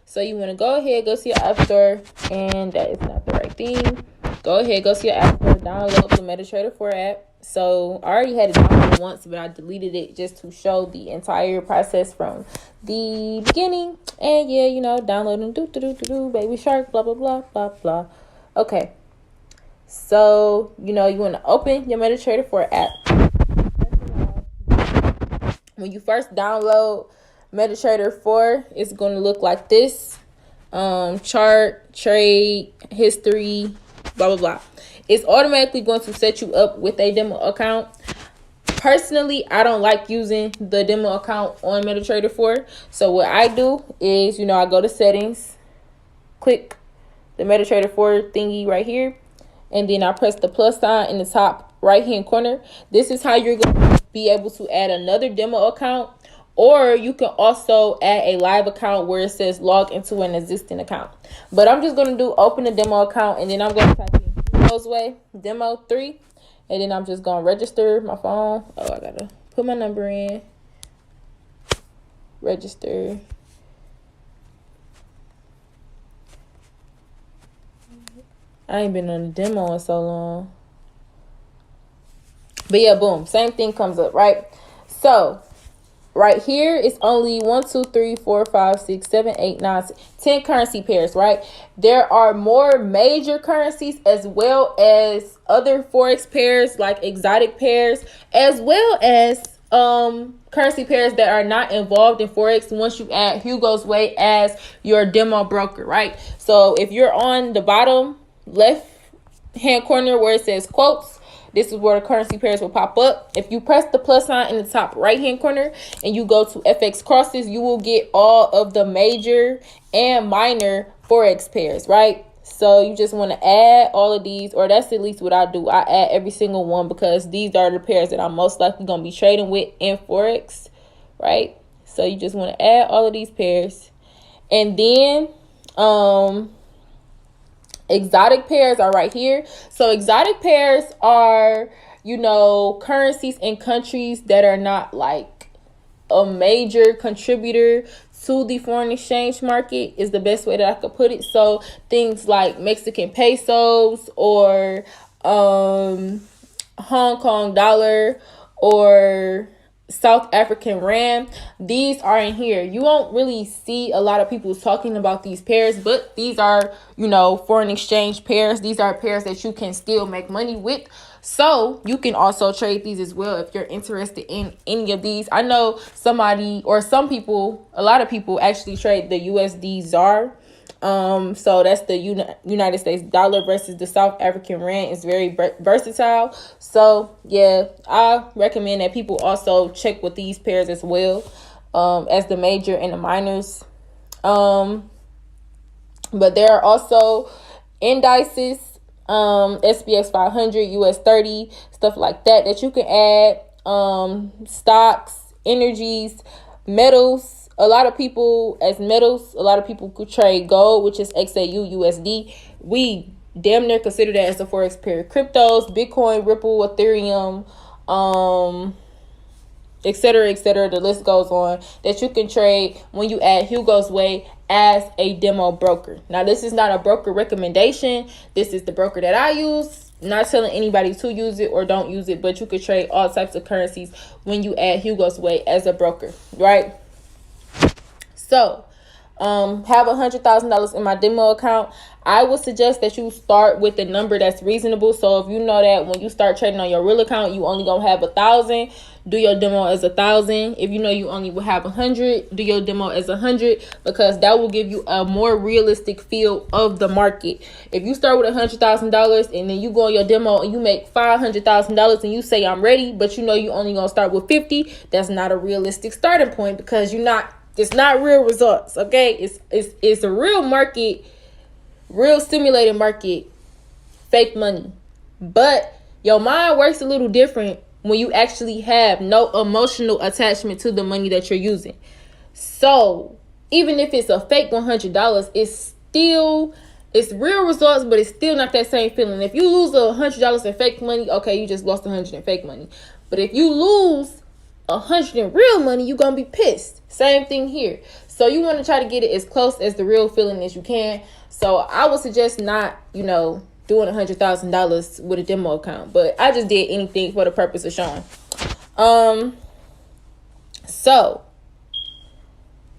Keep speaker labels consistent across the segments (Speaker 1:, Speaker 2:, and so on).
Speaker 1: So you want to go ahead, go to your app store, and that is not the right thing. Go ahead, go to your app store, download the MetaTrader 4 app. So I already had it downloaded once, but I deleted it just to show the entire process from the beginning. And yeah, you know, downloading baby shark, blah, blah, blah, blah, blah. Okay. So, you know, you want to open your MetaTrader 4 app. When you first download MetaTrader 4, it's going to look like this. Chart, trade, history, blah, blah, blah. It's automatically going to set you up with a demo account. Personally, I don't like using the demo account on MetaTrader 4. So what I do is, you know, I go to settings, click the MetaTrader 4 thingy right here, and then I press the plus sign in the top right hand corner. This is how you're going to be able to add another demo account. Or you can also add a live account where it says log into an existing account. But I'm just going to do open a demo account, and then I'm going to type in Way demo 3. And then I'm just going to register my phone. Oh, I got to put my number in. Register. I ain't been on a demo in so long. But yeah, boom. Same thing comes up, right? So right here, it's only 1, 2, 3, 4, 5, 6, 7, 8, 9, 10 currency pairs, right? There are more major currencies as well as other forex pairs like exotic pairs, as well as currency pairs that are not involved in forex once you add Hugo's Way as your demo broker, right? So if you're on the bottom left hand corner where it says quotes, this is where the currency pairs will pop up. If you press the plus sign in the top right hand corner and you go to FX crosses, you will get all of the major and minor forex pairs, right? So you just want to add all of these, or that's at least what I do. I add every single one because these are the pairs that I'm most likely going to be trading with in forex, right? So you just want to add all of these pairs. And then exotic pairs are right here. So exotic pairs are, you know, currencies and countries that are not like a major contributor to the foreign exchange market is the best way that I could put it. So things like Mexican pesos or Hong Kong dollar or South African rand, these are in here. You won't really see a lot of people talking about these pairs, but these are, you know, foreign exchange pairs. These are pairs that you can still make money with. So you can also trade these as well if you're interested in any of these. I know somebody or some people, a lot of people actually trade the USD ZAR. So that's the United States dollar versus the South African rand. Is very versatile. So yeah, I recommend that people also check with these pairs as well, as the major and the minors. But there are also indices, SPX 500, US 30, stuff like that you can add. Stocks, energies, metals. A lot of people could trade gold, which is XAU USD. We damn near consider that as a forex pair. Cryptos, Bitcoin, Ripple, Ethereum, etc., etc. The list goes on that you can trade when you add Hugo's Way as a demo broker. Now, this is not a broker recommendation. This is the broker that I use. Not telling anybody to use it or don't use it, but you could trade all types of currencies when you add Hugo's Way as a broker, right? So, have $100,000 in my demo account. I would suggest that you start with a number that's reasonable. So if you know that when you start trading on your real account, you only gonna have 1,000, do your demo as 1,000. If you know you only will have 100, do your demo as 100, because that will give you a more realistic feel of the market. If you start with $100,000 and then you go on your demo and you make $500,000 and you say I'm ready, but you know you only gonna start with 50, that's not a realistic starting point, because it's not real results. Okay, it's a real market, real simulated market, fake money. But your mind works a little different when you actually have no emotional attachment to the money that you're using. So even if it's a fake $100, it's It's real results, but it's still not that same feeling. If you lose $100 in fake money, okay, you just lost 100 in fake money. But if you lose 100 in real money, you're gonna be pissed. Same thing here. So you want to try to get it as close as the real feeling as you can. So I would suggest not, doing $100,000 with a demo account. But I just did anything for the purpose of showing. So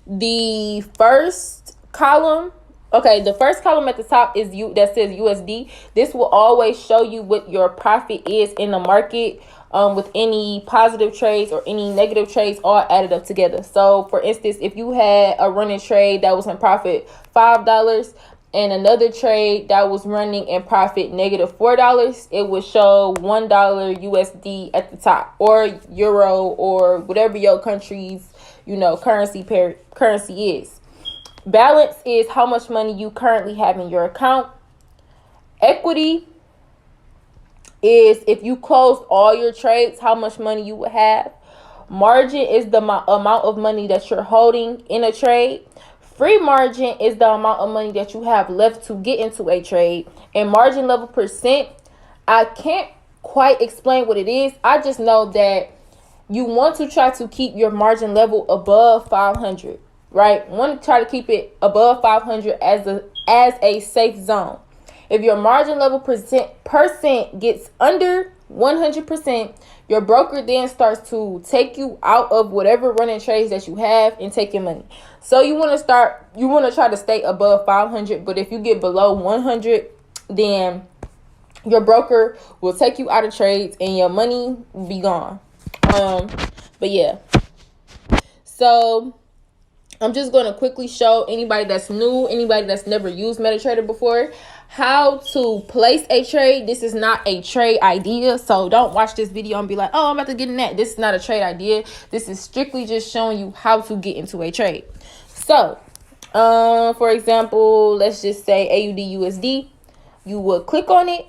Speaker 1: the first column. Okay, the first column at the top is that says USD. This will always show you what your profit is in the market, with any positive trades or any negative trades all added up together. So, for instance, if you had a running trade that was in profit $5 and another trade that was running in profit -$4, it would show $1 USD at the top, or euro, or whatever your country's currency is. Balance is how much money you currently have in your account. Equity is if you closed all your trades, how much money you would have. Margin is the amount of money that you're holding in a trade. Free margin is the amount of money that you have left to get into a trade. And margin level percent, I can't quite explain what it is. I just know that you want to try to keep your margin level above 500. Right? Want to try to keep it above 500 as a safe zone. If your margin level percent gets under 100%, your broker then starts to take you out of whatever running trades that you have and take your money. So you want to try to stay above 500, but if you get below 100, then your broker will take you out of trades and your money will be gone. But yeah. So I'm just going to quickly show anybody that's new, anybody that's never used MetaTrader before, how to place a trade. This is not a trade idea, so don't watch this video and be like, oh, I'm about to get in that. This is not a trade idea. This is strictly just showing you how to get into a trade. So, for example, let's just say AUD USD. You would click on it,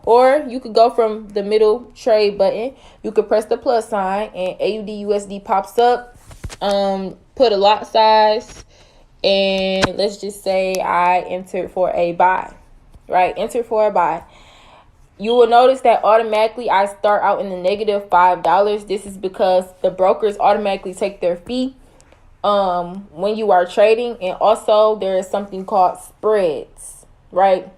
Speaker 1: or you could go from the middle trade button. You could press the plus sign and AUD USD pops up. Put a lot size, and let's just say I entered for a buy, right? Enter for a buy. You will notice that automatically I start out in the -$5. This is because the brokers automatically take their fee when you are trading, and also there is something called spreads, right?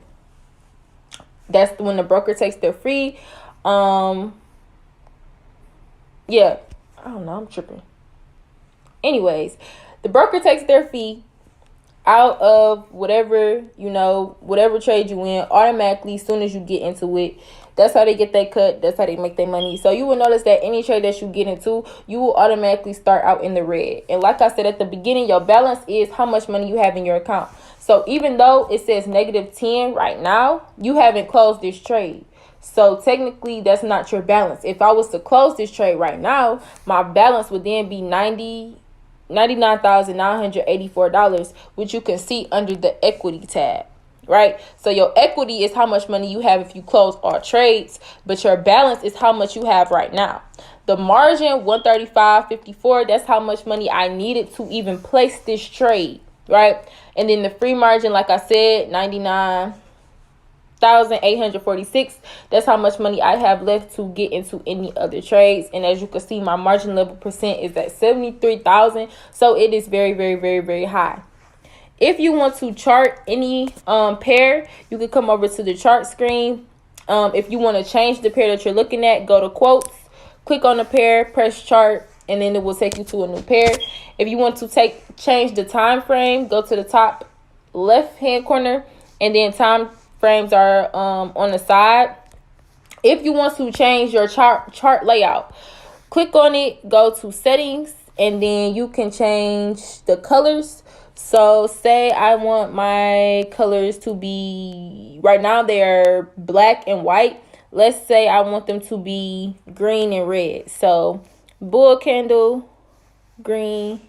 Speaker 1: That's when the broker takes their fee. Yeah, I don't know, I'm tripping. Anyways, the broker takes their fee out of whatever trade you in automatically as soon as you get into it. That's how they get their cut. That's how they make their money. So you will notice that any trade that you get into, you will automatically start out in the red. And like I said at the beginning, your balance is how much money you have in your account. So even though it says -10 right now, you haven't closed this trade. So technically, that's not your balance. If I was to close this trade right now, my balance would then be $99,984, which you can see under the equity tab, right? So your equity is how much money you have if you close all trades, but your balance is how much you have right now. The margin, 135.54, that's how much money I needed to even place this trade, right? And then the free margin, like I said, 99,846. That's how much money I have left to get into any other trades. And as you can see, my margin level percent is at 73,000. So it is very, very, very, very high. If you want to chart any pair, you can come over to the chart screen. If you want to change the pair that you're looking at, go to quotes, click on the pair, press chart, and then it will take you to a new pair. If you want to change the time frame, go to the top left hand corner, and then time frames are on the side. If you want to change your chart layout, click on it, go to settings, and then you can change the colors. So say I want my colors to be, right now they're black and white. Let's say I want them to be green and red. So bull candle, green,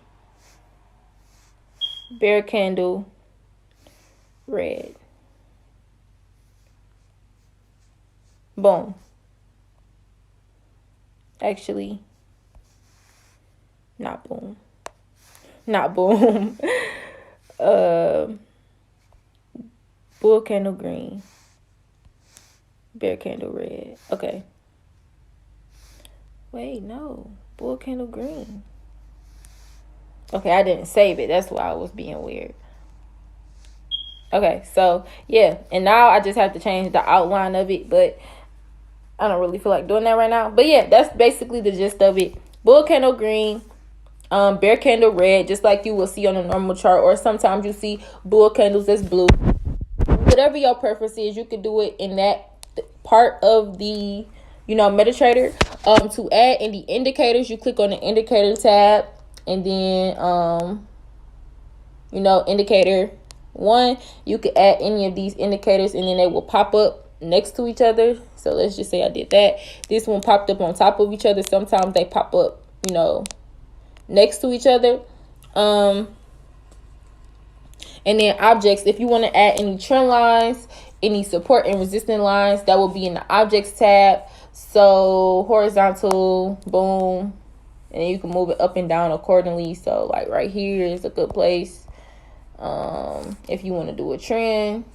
Speaker 1: bear candle, red. Boom. Actually, not boom. Not boom. Bull candle green. Bear candle red. Okay. Wait, no. Bull candle green. Okay, I didn't save it. That's why I was being weird. Okay, so yeah. And now I just have to change the outline of it, but I don't really feel like doing that right now. But yeah, that's basically the gist of it. Bull candle green, bear candle red, just like you will see on a normal chart, or sometimes you see bull candles as blue. Whatever your preference is, you can do it in that part of the MetaTrader. To add any indicators, you click on the indicator tab, and then indicator 1, you could add any of these indicators, and then they will pop up next to each other. So let's just say I did that. This one popped up on top of each other. Sometimes they pop up next to each other. And then objects, if you want to add any trend lines, any support and resistance lines, that will be in the objects tab. So horizontal, boom, and then you can move it up and down accordingly. So like right here is a good place. If you want to do a trend,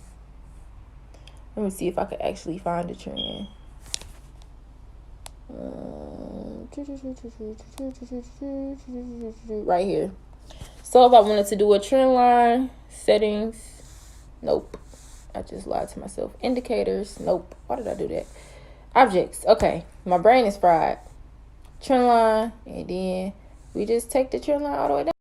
Speaker 1: let me see if I could actually find a trend. Right here. So if I wanted to do a trend line, settings, nope. I just lied to myself. Indicators, nope. Why did I do that? Objects, okay. My brain is fried. Trend line, and then we just take the trend line all the way down.